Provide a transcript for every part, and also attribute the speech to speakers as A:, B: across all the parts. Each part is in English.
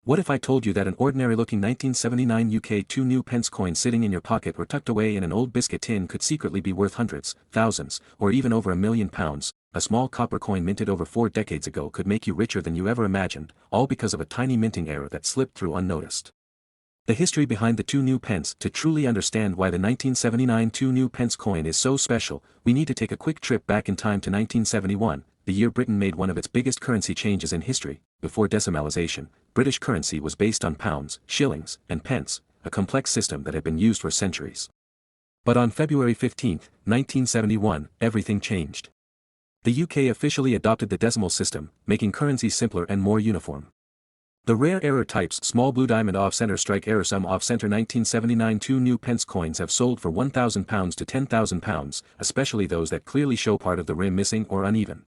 A: What if I told you that an ordinary-looking 1979 UK 2 new pence coin sitting in your pocket or tucked away in an old biscuit tin could secretly be worth hundreds, thousands, or even over £1 million? A small copper coin minted over 4 decades ago could make you richer than you ever imagined, all because of a tiny minting error that slipped through unnoticed. The history behind the 2 new pence. To truly understand why the 1979 2 new pence coin is so special, we need to take a quick trip back in time to 1971, the year Britain made one of its biggest currency changes in history. Before decimalization, British currency was based on pounds, shillings, and pence, a complex system that had been used for centuries. But on February 15, 1971, everything changed. The UK officially adopted the decimal system, making currency simpler and more uniform. The rare error types small blue diamond off-center strike error sum off-center 1979 2 new pence coins have sold for £1,000 to £10,000, especially those that clearly show part of the rim missing or uneven.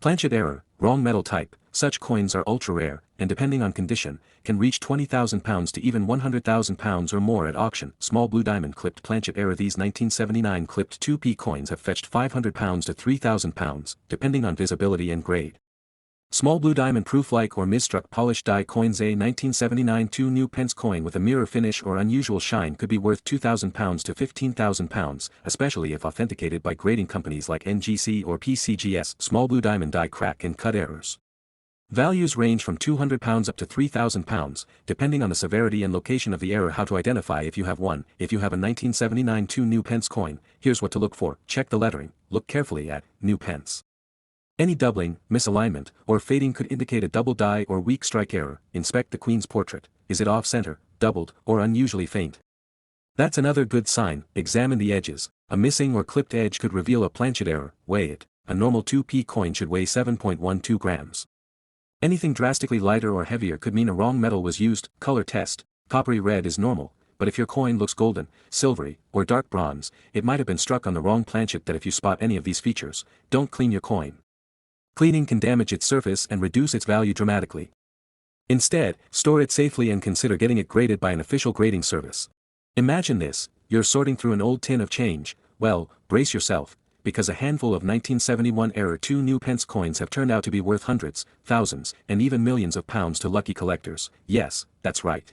A: Planchet error, wrong metal type. Such coins are ultra-rare, and depending on condition, can reach £20,000 to even £100,000 or more at auction. Small blue diamond clipped planchet error. These 1979 clipped 2p coins have fetched £500 to £3,000, depending on visibility and grade. Small blue diamond proof-like or misstruck polished die coins. A 1979 2 new pence coin with a mirror finish or unusual shine could be worth £2,000 to £15,000, especially if authenticated by grading companies like NGC or PCGS. Small blue diamond die crack and cut errors. Values range from £200 up to £3,000, depending on the severity and location of the error. How to identify if you have one. If you have a 1979 2 new pence coin, here's what to look for. Check the lettering. Look carefully at new pence. Any doubling, misalignment, or fading could indicate a double die or weak strike error. Inspect the Queen's portrait. Is it off-center, doubled, or unusually faint? That's another good sign. Examine the edges. A missing or clipped edge could reveal a planchet error. Weigh it. A normal 2p coin should weigh 7.12 grams. Anything drastically lighter or heavier could mean a wrong metal was used. Color test. Coppery red is normal, but if your coin looks golden, silvery, or dark bronze, it might have been struck on the wrong planchet. That if you spot any of these features, don't clean your coin. Cleaning can damage its surface and reduce its value dramatically. Instead, store it safely and consider getting it graded by an official grading service. Imagine this: you're sorting through an old tin of change. Well, brace yourself, because a handful of 1971 error 2 new pence coins have turned out to be worth hundreds, thousands, and even millions of pounds to lucky collectors. Yes, that's right.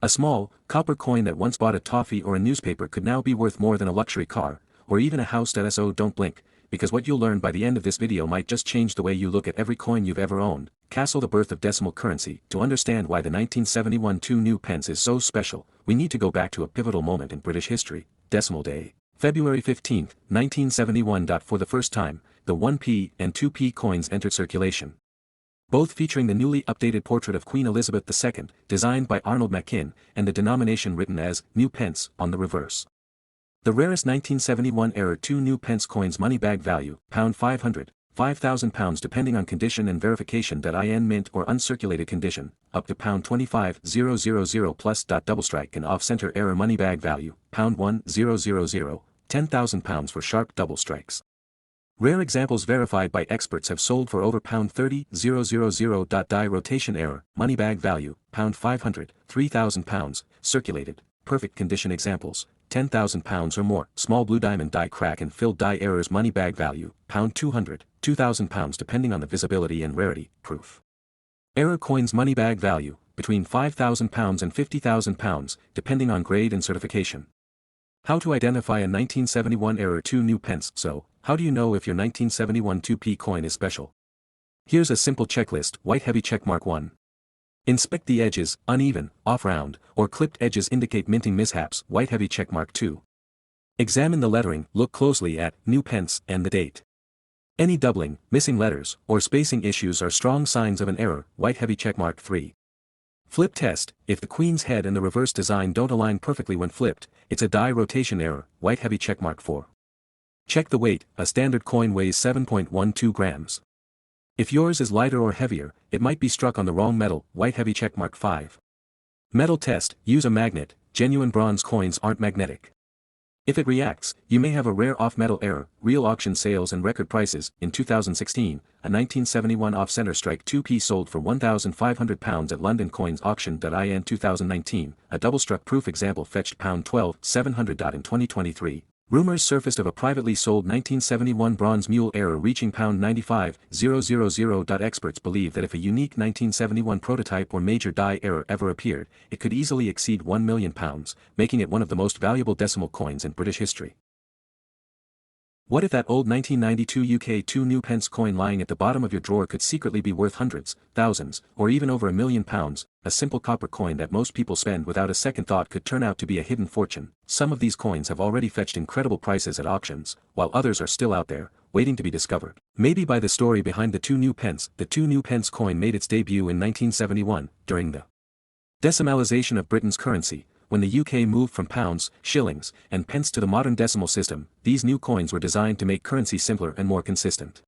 A: A small, copper coin that once bought a toffee or a newspaper could now be worth more than a luxury car, or even a house. So don't blink, because what you'll learn by the end of this video might just change the way you look at every coin you've ever owned. Castle: The Birth of Decimal Currency. To understand why the 1971 2 new pence is so special, we need to go back to a pivotal moment in British history, Decimal Day. February 15, 1971. For the first time, the 1p and 2p coins entered circulation. Both featuring the newly updated portrait of Queen Elizabeth II, designed by Arnold Machin, and the denomination written as new pence on the reverse. The rarest 1971 error 2 new pence coins money bag value, £500, £5,000 depending on condition and verification. In mint or uncirculated condition, up to £25,000 plus. Double strike and off-center error money bag value, £1,000, £10,000 for sharp double strikes. Rare examples verified by experts have sold for over £30,000. Die rotation error, money bag value, £500, £3,000, circulated, perfect condition examples, £10,000 or more. Small blue diamond die crack and filled die errors money bag value, £200, £2,000 depending on the visibility and rarity, proof. Error coins money bag value, between £5,000 and £50,000, depending on grade and certification. How to identify a 1971 error 2 new pence. So, how do you know if your 1971 2p coin is special? Here's a simple checklist. White heavy checkmark 1. Inspect the edges. Uneven, off-round, or clipped edges indicate minting mishaps. White heavy checkmark 2. Examine the lettering. Look closely at new pence and the date. Any doubling, missing letters, or spacing issues are strong signs of an error. White heavy checkmark 3. Flip test. If the Queen's head and the reverse design don't align perfectly when flipped, it's a die rotation error. White heavy checkmark 4. Check the weight. A standard coin weighs 7.12 grams. If yours is lighter or heavier, it might be struck on the wrong metal. White heavy checkmark 5. Metal test. Use a magnet. Genuine bronze coins aren't magnetic. If it reacts, you may have a rare off-metal error. Real auction sales and record prices. In 2016, a 1971 off-center strike 2p sold for £1,500 at London Coins Auction. In 2019, a double-struck proof example fetched £12,700. In 2023, Rumors surfaced of a privately sold 1971 bronze mule error reaching £95,000. Experts believe that if a unique 1971 prototype or major die error ever appeared, it could easily exceed £1 million, making it one of the most valuable decimal coins in British history. What if that old 1992 UK 2 new pence coin lying at the bottom of your drawer could secretly be worth hundreds, thousands, or even over £1 million? A simple copper coin that most people spend without a second thought could turn out to be a hidden fortune. Some of these coins have already fetched incredible prices at auctions, while others are still out there, waiting to be discovered. Maybe by the story behind the 2 new pence. The 2 new pence coin made its debut in 1971, during the decimalization of Britain's currency. When the UK moved from pounds, shillings, and pence to the modern decimal system, these new coins were designed to make currency simpler and more consistent.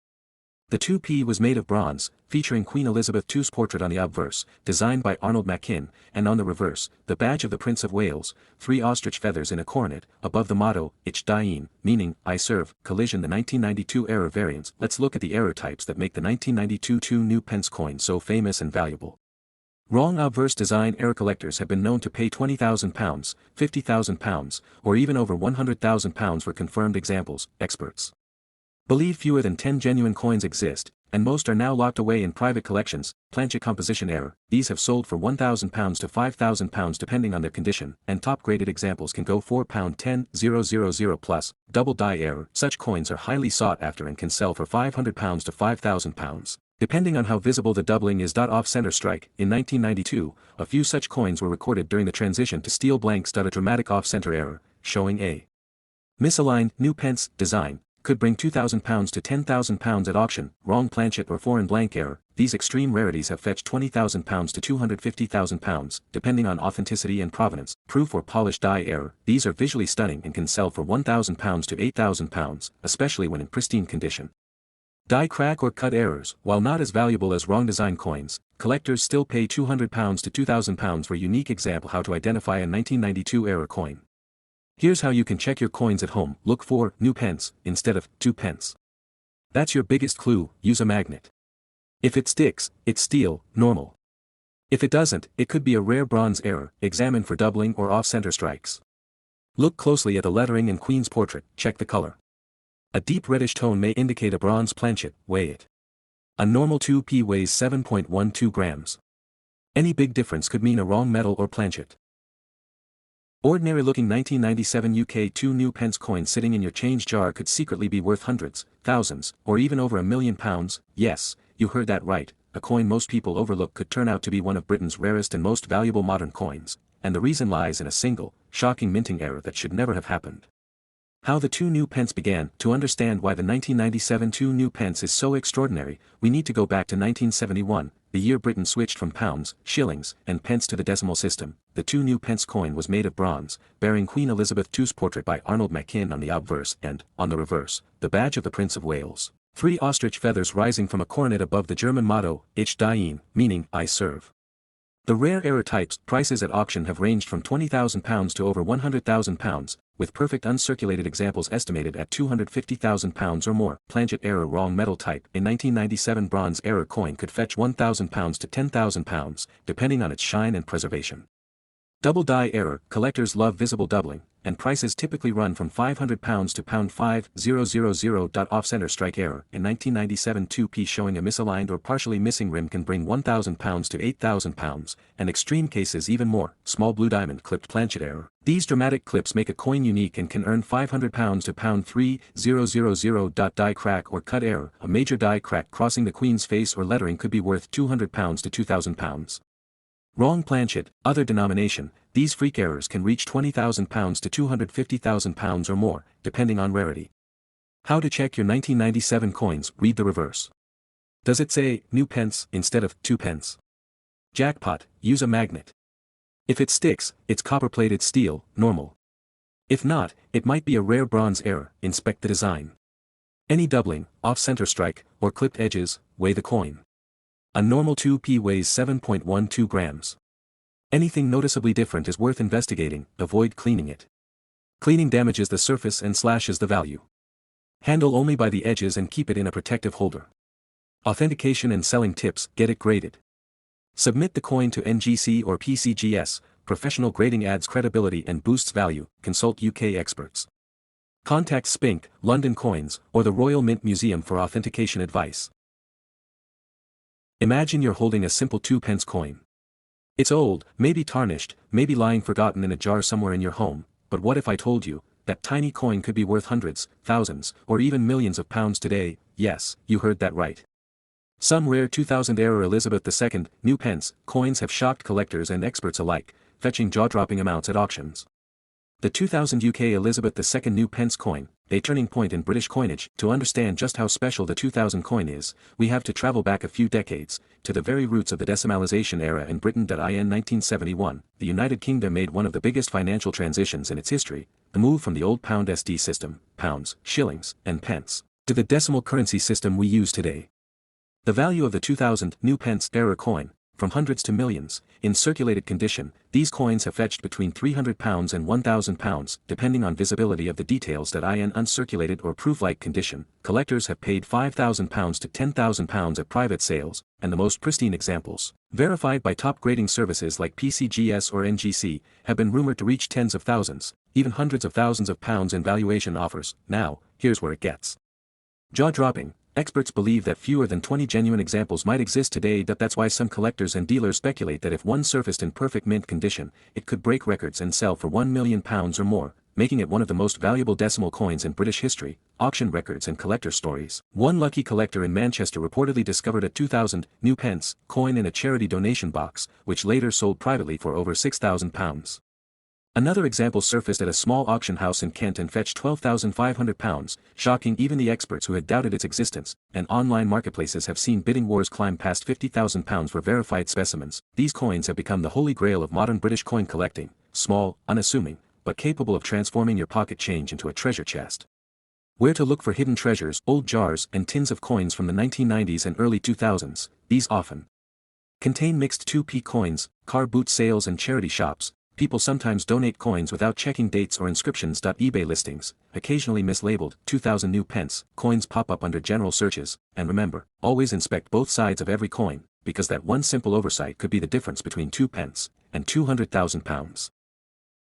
A: The 2p was made of bronze, featuring Queen Elizabeth II's portrait on the obverse, designed by Arnold Machin, and on the reverse, the badge of the Prince of Wales, 3 ostrich feathers in a coronet, above the motto, Ich dien, meaning, I serve. Collision. The 1992 error variants. Let's look at the error types that make the 1992 2 new pence coin so famous and valuable. Wrong obverse design error. Collectors have been known to pay £20,000, £50,000, or even over £100,000 for confirmed examples. Experts believe fewer than 10 genuine coins exist, and most are now locked away in private collections. Planchet composition error. These have sold for £1,000 to £5,000 depending on their condition, and top-graded examples can go £4.10,000 plus. Double die error. Such coins are highly sought after and can sell for £500 to £5,000. Depending on how visible the doubling is. Off-center strike. In 1992, a few such coins were recorded during the transition to steel blanks. A dramatic off-center error, showing a misaligned new pence design, could bring £2,000 to £10,000 at auction. Wrong planchet or foreign blank error. These extreme rarities have fetched £20,000 to £250,000, depending on authenticity and provenance. Proof or polished die error. These are visually stunning and can sell for £1,000 to £8,000, especially when in pristine condition. Die crack or cut errors. While not as valuable as wrong design coins, collectors still pay £200 to £2,000 for a unique example. How to identify a 1992 error coin. Here's how you can check your coins at home. Look for new pence instead of 2 pence. That's your biggest clue. Use a magnet. If it sticks, it's steel, normal. If it doesn't, it could be a rare bronze error. Examine for doubling or off-center strikes. Look closely at the lettering and Queen's portrait. Check the color. A deep reddish tone may indicate a bronze planchet. Weigh it. A normal 2p weighs 7.12 grams. Any big difference could mean a wrong metal or planchet. Ordinary looking 1997 UK 2 new pence coin sitting in your change jar could secretly be worth hundreds, thousands, or even over £1 million. Yes, you heard that right. A coin most people overlook could turn out to be one of Britain's rarest and most valuable modern coins, and the reason lies in a single, shocking minting error that should never have happened. How the 2 new pence began. To understand why the 1997 2 new pence is so extraordinary, we need to go back to 1971, the year Britain switched from pounds, shillings, and pence to the decimal system. The 2 new pence coin was made of bronze, bearing Queen Elizabeth II's portrait by Arnold Machin on the obverse and, on the reverse, the badge of the Prince of Wales. 3 ostrich feathers rising from a coronet above the German motto, Ich dien, meaning, I serve. The rare error types. Prices at auction have ranged from £20,000 to over £100,000, with perfect uncirculated examples estimated at £250,000 or more. Planchet error. Wrong metal type. A 1997 bronze error coin could fetch £1,000 to £10,000, depending on its shine and preservation. Double die error. Collectors love visible doubling, and prices typically run from £500 to £5,000. Off-center strike error. In 1997 2p showing a misaligned or partially missing rim can bring £1,000 to £8,000, and extreme cases even more. Small blue diamond clipped planchet error. These dramatic clips make a coin unique and can earn £500 to £3,000. Die crack or cut error. A major die crack crossing the Queen's face or lettering could be worth £200 to £2,000. Wrong planchet, other denomination. These freak errors can reach £20,000 to £250,000 or more, depending on rarity. How to check your 1997 coins. Read the reverse. Does it say, new pence, instead of 2 pence? Jackpot. Use a magnet. If it sticks, it's copper-plated steel, normal. If not, it might be a rare bronze error. Inspect the design. Any doubling, off-center strike, or clipped edges. Weigh the coin. A normal 2p weighs 7.12 grams. Anything noticeably different is worth investigating. Avoid cleaning it. Cleaning damages the surface and slashes the value. Handle only by the edges and keep it in a protective holder. Authentication and selling tips. Get it graded. Submit the coin to NGC or PCGS. Professional grading adds credibility and boosts value. Consult UK experts. Contact Spink, London Coins, or the Royal Mint Museum for authentication advice. Imagine you're holding a simple 2 pence coin. It's old, maybe tarnished, maybe lying forgotten in a jar somewhere in your home, but what if I told you that tiny coin could be worth hundreds, thousands, or even millions of pounds today? Yes, you heard that right. Some rare 2000-era Elizabeth II, new pence, coins have shocked collectors and experts alike, fetching jaw-dropping amounts at auctions. The 2000 UK Elizabeth II new pence coin, a turning point in British coinage. To understand just how special the 2000 coin is, we have to travel back a few decades, to the very roots of the decimalization era in Britain. In 1971, the United Kingdom made one of the biggest financial transitions in its history, the move from the old pound SD system, pounds, shillings, and pence, to the decimal currency system we use today. The value of the 2000 new pence era coin, from hundreds to millions, in circulated condition, these coins have fetched between £300 and £1,000, depending on visibility of the details. In uncirculated or proof-like condition, collectors have paid £5,000 to £10,000 at private sales, and the most pristine examples, verified by top grading services like PCGS or NGC, have been rumored to reach tens of thousands, even hundreds of thousands of pounds in valuation offers. Now, here's where it gets jaw-dropping. Experts believe that fewer than 20 genuine examples might exist today. That's why some collectors and dealers speculate that if one surfaced in perfect mint condition, it could break records and sell for £1 million or more, making it one of the most valuable decimal coins in British history. Auction records and collector stories. One lucky collector in Manchester reportedly discovered a 2000 new pence coin in a charity donation box, which later sold privately for over £6,000. Another example surfaced at a small auction house in Kent and fetched £12,500, shocking even the experts who had doubted its existence, and online marketplaces have seen bidding wars climb past £50,000 for verified specimens. These coins have become the holy grail of modern British coin collecting, small, unassuming, but capable of transforming your pocket change into a treasure chest. Where to look for hidden treasures? Old jars and tins of coins from the 1990s and early 2000s, these often contain mixed 2p coins. Car boot sales and charity shops. People sometimes donate coins without checking dates or inscriptions. eBay listings, occasionally mislabeled 2000 new pence coins, pop up under general searches, and remember, always inspect both sides of every coin, because that one simple oversight could be the difference between 2 pence and £200,000.